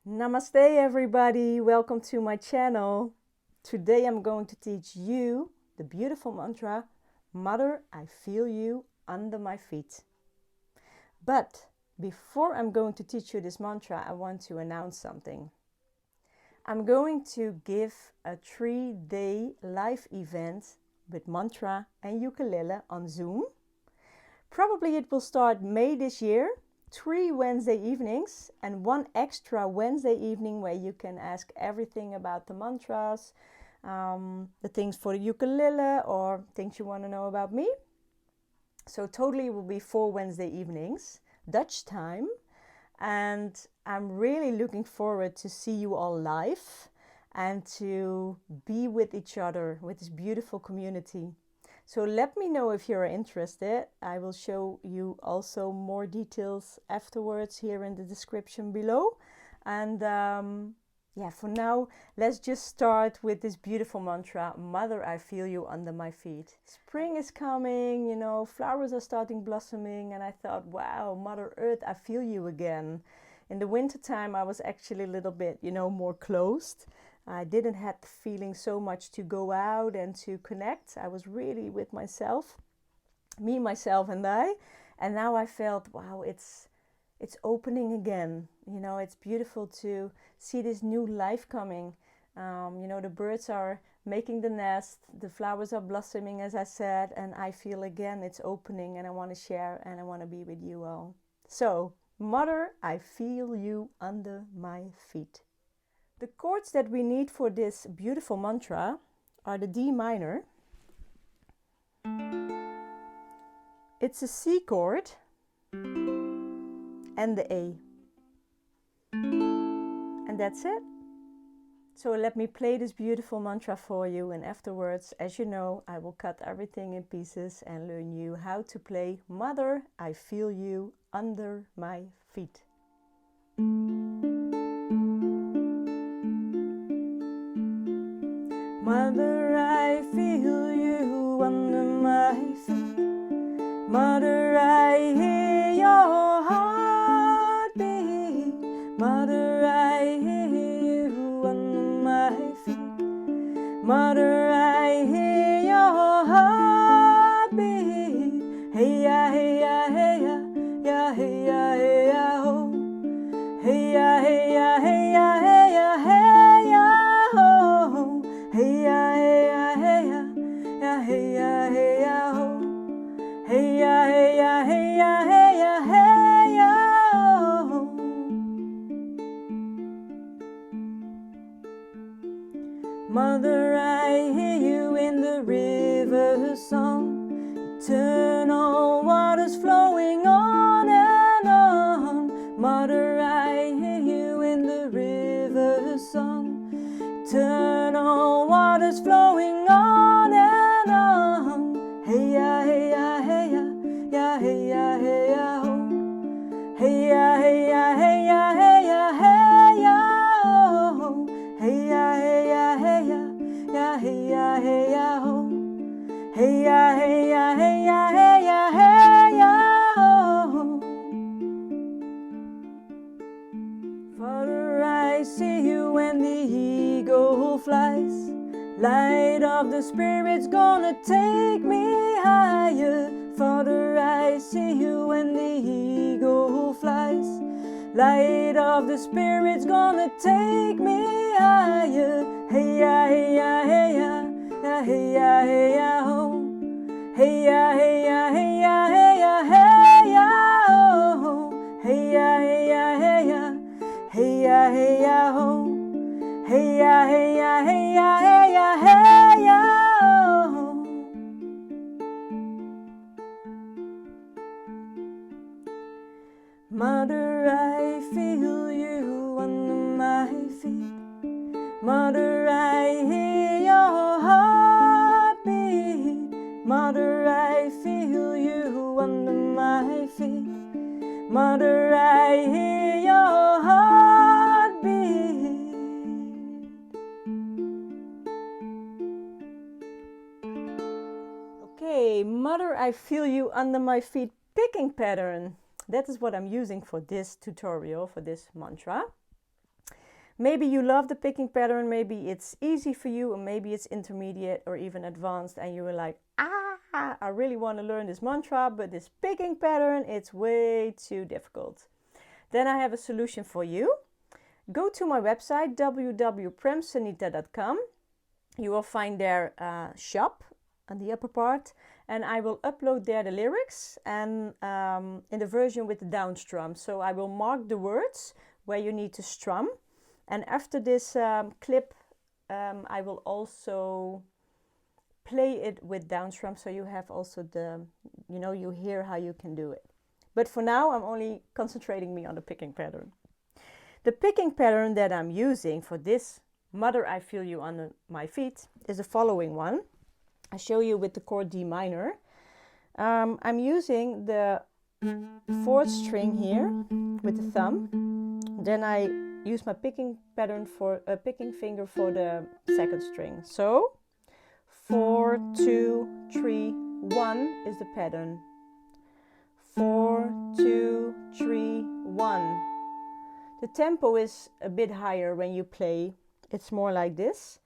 Namaste everybody, welcome to my channel. Today I'm going to teach you the beautiful mantra, Mother, I feel you under my feet. But before I'm going to teach you this mantra, I want to announce something. I'm going to give a 3-day live event with mantra and ukulele on Zoom. Probably it will start May this year. 3 Wednesday evenings and 1 extra Wednesday evening where you can ask everything about the mantras, the things for the ukulele or things you want to know about me. So totally it will be 4 Wednesday evenings, Dutch time, and I'm really looking forward to see you all live and to be with each other, with this beautiful community. So let me know if you're interested. I will show you also more details afterwards here in the description below. And yeah, for now, let's just start with this beautiful mantra, Mother, I feel you under my feet. Spring is coming, you know, flowers are starting blossoming, and I thought, wow, Mother Earth, I feel you again. In the wintertime, I was actually a little bit, more closed. I didn't have the feeling so much to go out and to connect. I was really with myself, me, myself, and I. And now I felt, wow, it's opening again. It's beautiful to see this new life coming. The birds are making the nest, the flowers are blossoming, as I said, and I feel again it's opening, and I want to share and I want to be with you all. So, Mother, I feel you under my feet. The chords that we need for this beautiful mantra are the D minor. It's a C chord and the A. And that's it. So let me play this beautiful mantra for you, and afterwards, as you know, I will cut everything in pieces and learn you how to play Mother, I feel you under my feet. Mother, I feel you under my feet. Mother, I hear your heartbeat. Mother, I hear you under my feet. Mother, I hear your heartbeat. Hey ya, hey ya, hey ya, ya, hey ya, hey ya, ho. Hey ya, hey ya, hey ya, hey ya, hey ya, ho. Hey ya, hey ya, hey ya, ya, hey ya, hey ya, ho. Hey ya, hey ya, hey ya, hey ya, hey ya, ho. Mother, I hear you in the river song, eternal waters flowing on and on. Mother, I hear you in the river song, eternal waters flowing on and on. Hey ya, hey ya, hey ya, ya, hey ya, hey ya, ho. Hey ya, hey ya, hey ya, hey ya, hey ya, ho. Hey ya, hey ya, hey ya, ya, hey ya, hey ya, ho. Hey ya, hey ya, hey ya, hey ya, hey ya, ho. Father, I see you when the eagle flies. Light of the Spirit's gonna take me higher. Father, I see you when the eagle flies. Light of the Spirit's gonna take me higher. Hey ya, hey ya, hey ya, ya, hey ya, hey ya, ho. Hey ya, hey ya, hey ya, hey ya, hey ya, ho. Hey ya, hey ya, hey ya, hey ya, hey ya, ho. Hey ya, hey ya, hey ya, hey ya, hey ya, ho. Mother, I feel you under my feet. Mother, I hear your heartbeat. Mother, I feel you under my feet. Mother, I hear your heartbeat. Okay, Mother, I feel you under my feet picking pattern. That is what I'm using for this tutorial, for this mantra. Maybe you love the picking pattern, maybe it's easy for you, or maybe it's intermediate or even advanced, and you were like, I really want to learn this mantra, but this picking pattern, it's way too difficult. Then I have a solution for you. Go to my website, www.premsanita.com. You will find there shop on the upper part, and I will upload there the lyrics and in the version with the down strum. So I will mark the words where you need to strum. And after this clip, I will also play it with down strum, so you have also the, you hear how you can do it. But for now, I'm only concentrating me on the picking pattern. The picking pattern that I'm using for this Mother, I Feel You Under My Feet is the following one. I show you with the chord D minor. I'm using the fourth string here with the thumb. Then I use my picking pattern for a picking finger for the second string. So 4, 2, 3, 1 is the pattern. 4, 2, 3, 1. The tempo is a bit higher when you play. It's more like this.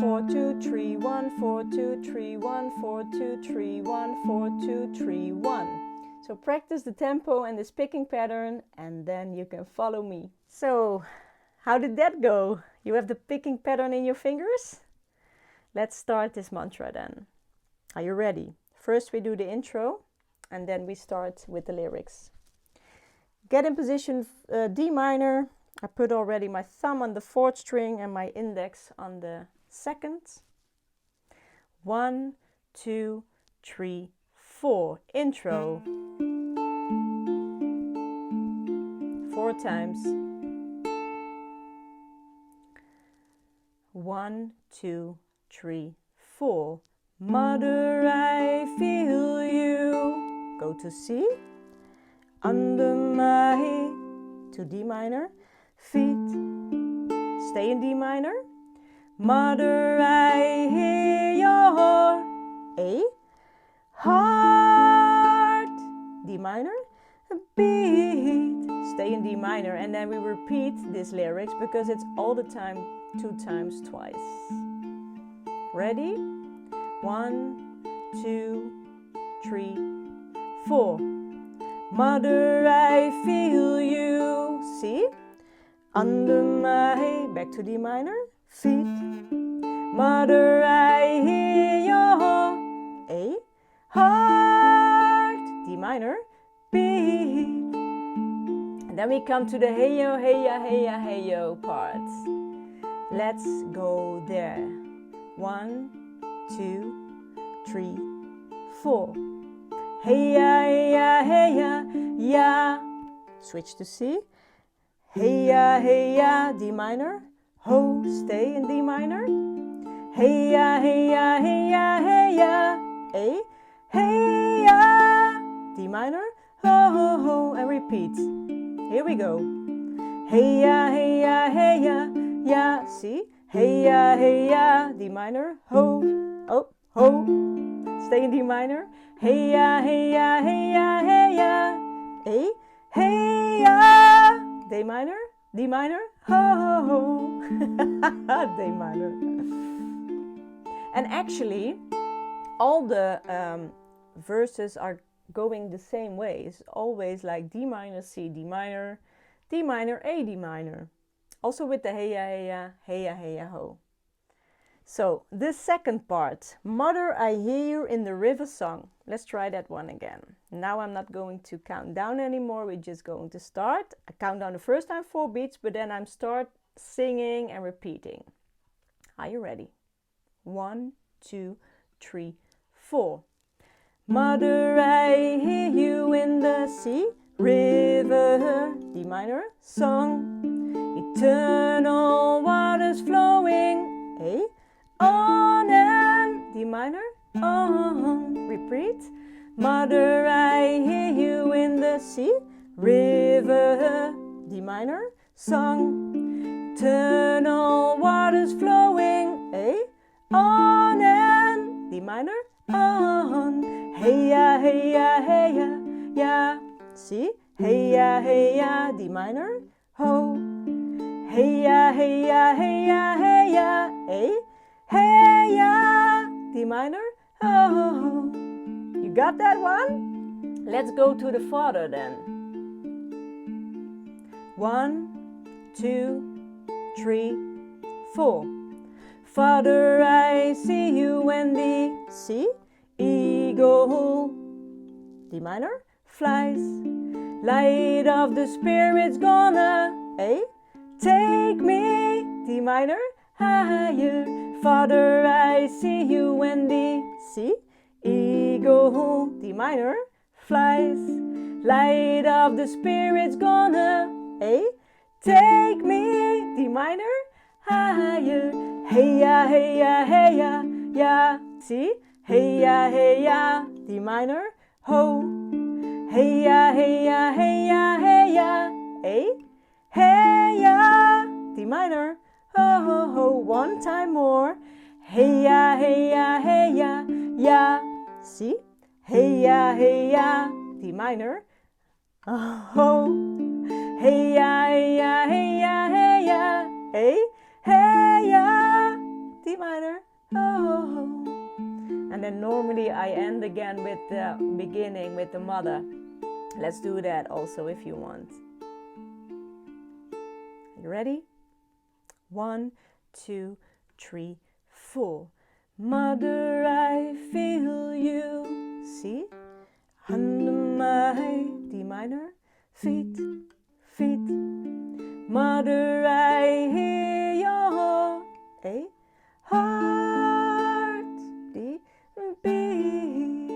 4, 2, 3, 1, 4, 2, 3, 1, 4, 2, 3, 1, 4, 2, 3, 1. So practice the tempo and this picking pattern, and then you can follow me. So, how did that go? You have the picking pattern in your fingers? Let's start this mantra then. Are you ready? First we do the intro, and then we start with the lyrics. Get in position D minor. I put already my thumb on the fourth string and my index on the second. 1, 2, 3, 4. Intro. 4 times. 1, 2, 3, 4. Mother, I feel you. Go to C. Under my, to D minor. Feet. Stay in D minor. Mother, I hear your A. Heart. D minor. Beat. Stay in D minor. And then we repeat this lyrics because it's all the time 2 times twice. Ready? 1, 2, 3, 4. Mother, I feel you. See? Under my, back to D minor, feet. Mother, I hear your A. Heart. D minor, beat. And then we come to the hey yo, hey ya, hey ya, hey yo part. Let's go there. 1, 2, 3, 4. Hey ya, hey ya, hey ya, ya. Switch to C. Hey ya, D minor. Ho, stay in D minor. Hey ya, hey ya, hey ya, hey ya. A. Hey ya, D minor. Ho, ho, ho, and repeat. Here we go. Hey ya, hey ya, hey ya, ya. See? Hey ya, D minor. Ho, oh, ho. Stay in D minor. Hey ya, hey ya, hey ya, hey ya. A. Hey ya, D minor, D minor, ho, ho, ho. D minor. And actually, all the verses are going the same way. It's always like D minor, C, D minor, A, D minor. Also with the hey ya, hey ya, hey ya, hey ya, ho. So, the second part, Mother, I Hear You in the River Song. Let's try that one again. Now I'm not going to count down anymore, we're just going to start. I count down the first time 4 beats, but then I'm start singing and repeating. Are you ready? 1, 2, 3, 4. Mother, I hear you in the sea, river, D minor, song. Eternal waters flowing, A. On and D minor, on. Repeat. Mother, I hear you in the sea, river, D minor, song. Eternal waters flowing, A. On and D minor, on. Hey ya, hey ya, hey ya, ya. See? Hey ya, D minor, ho. hey ya, hey ya, hey ya, hey ya, A, hey ya, D minor, oh. You got that one? Let's go to the Father then. 1, 2, 3, 4. Father, I see you and the C, eagle, D minor, flies. Light of the Spirit's gonna, A, take me, D minor, higher. Father, I see you and the C, eagle, D minor, flies. Light of the Spirit's gonna, A, take me, D minor, higher. Hey ya, hey ya, hey ya, ya. See? Hey ya, D minor, ho. Hey ya, hey ya, hey ya, hey ya, A. Hey ya, D minor, ho ho ho. One time more. Hey ya, hey ya, hey ya, ya. See? Hey ya, D minor, ho. Hey ya, hey ya, hey ya, hey ya, A. Hey ya, D minor, oh. And then normally I end again with the beginning with the mother. Let's do that also if you want. You ready? 1, 2, 3, 4. Mother, I feel you. See? Under my D minor feet, feet. Mother, I hear your A, heart, D, beat.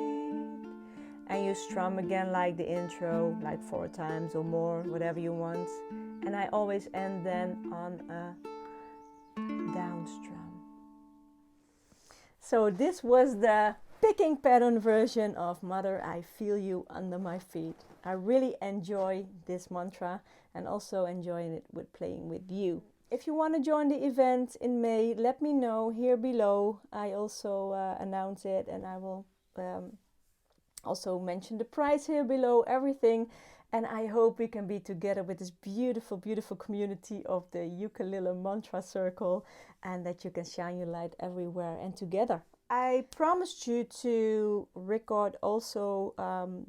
And you strum again like the intro, like 4 times or more, whatever you want. And I always end then on a down strum. So this was the picking pattern version of Mother, I Feel You Under My Feet. I really enjoy this mantra and also enjoying it with playing with you. If you want to join the event in May, let me know here below. I also announce it, and I will also mention the price here below, everything. And I hope we can be together with this beautiful, beautiful community of the Ukulele Mantra Circle, and that you can shine your light everywhere and together. I promised you to record also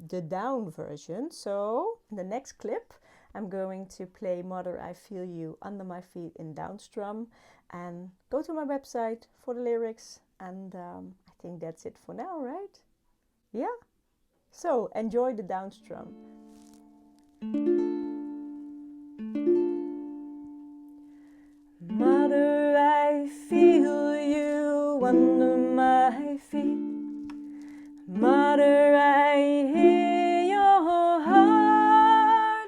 the down version. So in the next clip, I'm going to play Mother, I Feel You Under My Feet in down strum, and go to my website for the lyrics. And I think that's it for now, right? Yeah. So enjoy the down strum. Mother, I feel you under my feet. Mother, I hear your heartbeat.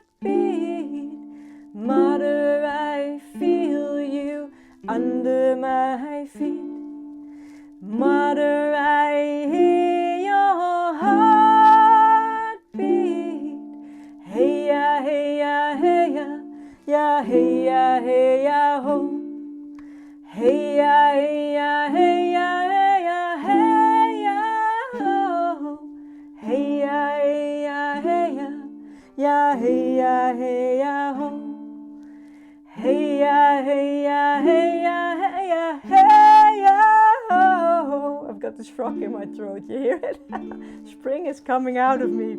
Mother, I feel you under my feet. Mother, I hear your heartbeat. Hey ya, hey ya, hey ya, ya, hey ya, hey ya, ho. Hey ya, hey ya, hey ya, hey ya, hey ya, ho. Hey ya, hey ya, hey ya, ya, hey ya, hey ya, ho. Hey ya, hey ya, hey ya, hey ya, hey ya, ho. I've got this frog in my throat, you hear it? Spring is coming out of me.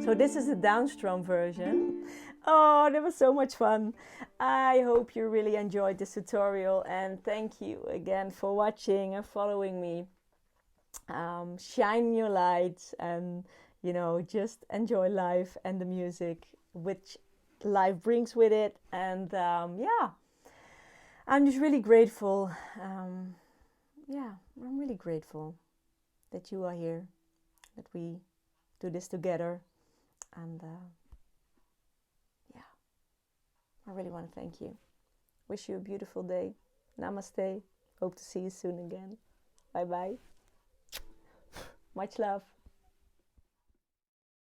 So this is the down strum version. Oh, that was so much fun. I hope you really enjoyed this tutorial, and thank you again for watching and following me. Shine your lights and, you know, just enjoy life and the music which life brings with it. And yeah, I'm just really grateful. Yeah, I'm really grateful that you are here, that we do this together. And yeah, I really want to thank you. Wish you a beautiful day. Namaste. Hope to see you soon again. Bye bye. Much love.